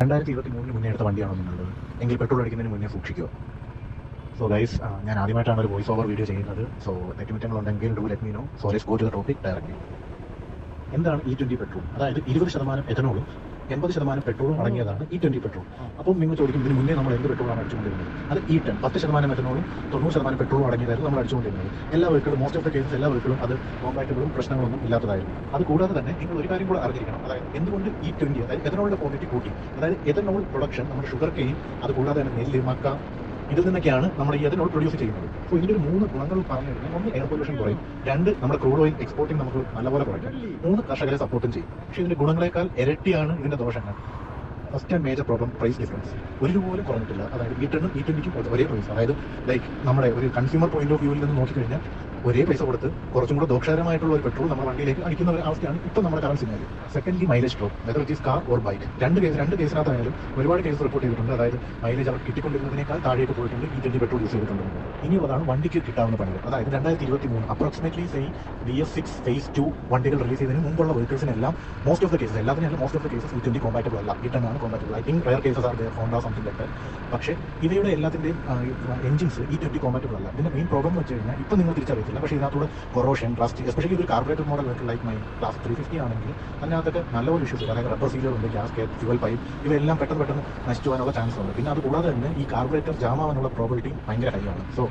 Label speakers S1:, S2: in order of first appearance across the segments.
S1: 2023 മുന്നേ എടുത്ത വണ്ടിയാണോ നിങ്ങളുള്ളത് എങ്കിൽ പെട്രോൾ അടിക്കുന്നതിന് മുന്നേ സൂക്ഷിക്കുക. സോ ഗൈസ്, ഞാൻ ആദ്യമായിട്ടാണ് ഒരു വോയിസ് ഓവർ വീഡിയോ ചെയ്യുന്നത്. സോ തെറ്റുകുറ്റങ്ങളുണ്ടെങ്കിൽ do let me know. So let's go to the topic directly. എന്താണ് E20 പെട്രോൾ? അതായത് 20% എഥനോളും 80% പെട്രോളും അടങ്ങിയതാണ് E20 പെട്രോൾ. അപ്പം നിങ്ങൾ ചോദിക്കും, ഇതിന് മുന്നേ നമ്മൾ എന്ത് പെട്രോളാണ് അടിച്ചുകൊണ്ടിരുന്നത്? അത് E10 10% എഥനോളും 90% പെട്രോളും അടങ്ങിയതായിരുന്നു നമ്മൾ അടിച്ചുകൊണ്ടിരുന്നത്. എല്ലാ വെഹിക്കിളും, മോസ്റ്റ് ഓഫ് ദ കേസസ് എല്ലാ വെഹിക്കിളും അത് കോമ്പാക്റ്റബിളും പ്രശ്നങ്ങളൊന്നും ഇല്ലാത്തതായിരുന്നു. അത് കൂടാതെ തന്നെ നിങ്ങൾ ഒരു കാര്യം കൂടെ അറിഞ്ഞിരിക്കണം. അതായത് എന്തുകൊണ്ട് E20 അതായത് എഥനോളിന്റെ ക്വാണ്ടിറ്റി കൂട്ടി? അതായത് എഥനോൾ പ്രൊഡക്ഷൻ നമ്മുടെ ഷുഗർ കെയിൻ, അത് കൂടാതെ തന്നെ നെല്ല്, മക്ക, ഇതിൽ നിന്നൊക്കെയാണ് നമ്മൾ ഈ എഥനോൾ പ്രൊഡ്യൂസ് ചെയ്യുന്നത്. സോ ഇതിന്റെ ഒരു 3 ഗുണങ്ങൾ പറഞ്ഞു കഴിഞ്ഞാൽ, 1 എയർ പൊല്യൂഷൻ കുറയും, 2 നമ്മുടെ ക്രൂഡ് ഓയിൽ എക്സ്പോർട്ടിംഗ് നമുക്ക് നല്ലപോലെ കുറയ്ക്കും, 3 കർഷകരെ സപ്പോർട്ടും ചെയ്യും. പക്ഷേ ഇതിന്റെ ഗുണങ്ങളെക്കാൾ ഇരട്ടിയാണ് ഇതിന്റെ ദോഷങ്ങൾ. First and major problem price difference. ഒരുപോലെ കുറഞ്ഞിട്ടില്ല. അതായത് E10 E20 ഒരേ പ്രൈസ്. അതായത് ലൈക്ക് നമ്മുടെ ഒരു കൺസ്യൂമർ പോയിന്റ് ഓഫ് വ്യൂവിൽ നിന്ന് നോക്കിക്കഴിഞ്ഞാൽ ഒരേ പൈസ കൊടുത്ത് കുറച്ചും കൂടെ ദോഷകരമായിട്ടുള്ള ഒരു പെട്രോൾ നമ്മുടെ വണ്ടിയിലേക്ക് അടിക്കുന്ന ഒരു അവസ്ഥയാണ് ഇപ്പോൾ നമ്മുടെ current scenario. Secondly, mileage drop. Whether it is car or bike. രണ്ട് കേസിനകത്തായാലും ഒരുപാട് കേസ് റിപ്പോർട്ട് ചെയ്തിട്ടുണ്ട്. അതായത് മൈലേജ് അവർ കിട്ടിക്കൊണ്ടിരുന്നതിനേക്കാൾ താഴേക്ക് പോയിട്ടുണ്ട് E20 പെട്രോൾ യൂസ് ചെയ്തിട്ടുണ്ട്. ഇനിയുള്ളതാണ് വണ്ടിക്ക് കിട്ടാവുന്ന പണികൾ. അതായത് 2023 അപ്രോക്സിമേറ്റ്ലി BS6 ഫേസ് 2 വണ്ടികൾ റിലീസ് ചെയ്തതിന് മുമ്പുള്ള വെഹിക്കിൾസിനെല്ലാം മോസ്റ്റ് ഓഫ് ദ കേസസ്, എല്ലാത്തിനും most of the cases E20 compatible അല്ല. E10 ആണ് compatible. I think rare cases are there, Honda something like that. പക്ഷേ ഇവയുടെ എല്ലാത്തിൻ്റെയും എഞ്ചിൻസ് E20 കോമ്പാറ്റബിൾ അല്ല. ഇതിന്റെ മെയിൻ പ്രോബ്ലം എന്ന് വെച്ച് കഴിഞ്ഞാൽ ഇപ്പോൾ നിങ്ങൾ തിരിച്ചറിയത്തില്ല, പക്ഷേ ഇതിനകത്തൂടെ കൊറോഷൻ, റസ്റ്റ്, എസ്പെഷ്യലി ഒരു carburettor model vehicle like my class 350 ആണെങ്കിൽ അതിനകത്തൊക്കെ നല്ലപോലെ ഇഷ്യൂസ്. അതായത് റബ്ബർ സീലർ ഉണ്ട്, ഗ്യാസ് കേപ്പ്, ഫ്യൂവൽ പൈപ്പ്, ഇവയെല്ലാം പെട്ടെന്ന് നശിച്ചു പോകാനുള്ള ചാൻസ് ഉണ്ട്. പിന്നെ അത് കൂടാതെ തന്നെ ഈ കാർബറേറ്റർ ജാം ആവാനുള്ള പ്രോബിലിറ്റി ഭയങ്കര ഹൈ ആണ്. സോ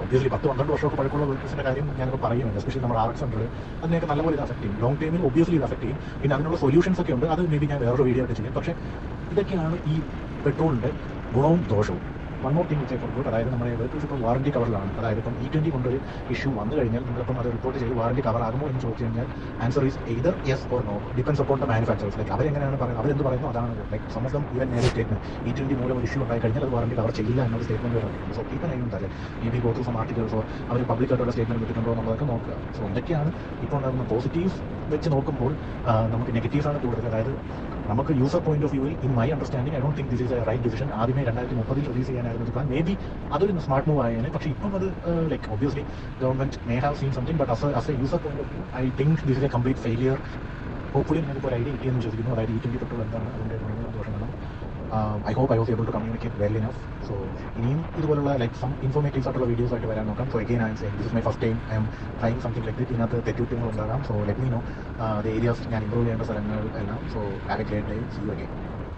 S1: ഒബ്വിയസ്ലി 10-12 വർഷമൊക്കെ പഴക്കമുള്ള വെഹിക്കിൾസിന്റെ കാര്യം ഞാനിപ്പോൾ പറയുന്നുണ്ട്. എസ്പെഷ്യലി നമ്മുടെ RX100 അതിനെയൊക്കെ നല്ലപോലെ ഇത് അഫക്ട് ചെയ്യും. ലോങ് ടൈമിൽ ഒബ്വിയസ്ലി ഇത് അഫക്ട് ചെയ്യും. പിന്നെ അതിനുള്ള സൊല്യൂഷൻസ് ഒക്കെ ഉണ്ട്. അത് മേ ബി ഞാൻ വേറൊരു വീഡിയോ ആയിട്ട് ചെയ്യും. പക്ഷേ ഇതൊക്കെയാണ് ഈ പെട്രോളിന്റെ ഗുണവും ദോഷവും. One more thing for good. അതായത് നമ്മുടെ വെഹിക്കിൾസ് ഇപ്പോൾ വാറണ്ടി കവറിലാണ്. അതായത് ഇപ്പം E20 കൊണ്ടൊരു ഇഷ്യൂ വന്നു കഴിഞ്ഞാൽ നിങ്ങളിപ്പം അത് റിപ്പോർട്ട് ചെയ്ത് വാറണ്ടി കവർ ആകുമോ എന്ന് ചോദിച്ചു കഴിഞ്ഞാൽ answer is either yes or no. Depends upon the manufacturers. Like അവരെങ്ങനെയാണ് പറയുന്നത്, അവരെന്ത് പറയുന്നു അതാണ്. Like some of them even നേരെ സ്റ്റേറ്റ്മെന്റ് E20 മൂലം ഒരു ഇഷ്യൂ ഉണ്ടായി കഴിഞ്ഞാൽ അത് വാറണ്ടി കവർ ചെയ്യില്ല എന്നൊരു സ്റ്റേറ്റ്മെന്റ് വരുന്നുണ്ട്. സോ കീപ്പ് ആൻ തരാം. May be go through some ആർട്ടിക്കിൾസോ അവർ പബ്ലിക്കായിട്ടുള്ള സ്റ്റേറ്റ്മെന്റ് വിട്ടിട്ടുണ്ടോ എന്നുള്ളതൊക്കെ നോക്കുക. സോ എന്തൊക്കെയാണ് ഇപ്പോൾ ഉണ്ടാകുന്ന പോസിറ്റീവ്സ് വെച്ച് നോക്കുമ്പോൾ നമുക്ക് നെഗറ്റീവ്സ് ആണ് കൂടുതൽ. അതായത് നമുക്ക് യൂസർ പോയിന്റ് ഓഫ് വ്യൂവിൽ in my understanding I don't think this is a right decision. ആദ്യമേ 2030 റിലീസ് ചെയ്യാനായിരുന്നു പ്ലാൻ. മേ ബി അതൊരു സ്മാർട്ട് മൂവ് ആയേനെ. പക്ഷേ ഇപ്പം അത് like obviously government may have seen something, but as a user point of view I think this is a complete failure. Hopefully നിങ്ങൾക്ക് ഒരു idea കിട്ടിയെന്ന് വിശ്വസിക്കുന്നു. അതായത് E20 പെട്രോൾ എന്താണ്, അതിൻ്റെ ഗുണങ്ങളും ദോഷങ്ങളും. I hope I was able to communicate well enough. So ഇനിയും ഇതുപോലുള്ള ലൈക്ക് സം ഇൻഫോർമേറ്റീവ്സ് ആയിട്ടുള്ള വീഡിയോസ് ആയിട്ട് വരാൻ നോക്കാം. So again I'm saying this is my first time I'm trying something like this. ഇതിനകത്ത് തെറ്റുകുറ്റങ്ങൾ ഉണ്ടാകാം. So let me know the areas ഞാൻ ഇമ്പ്രൂവ് ചെയ്യേണ്ട സ്ഥലങ്ങൾ എല്ലാം. So have a great day. See you again.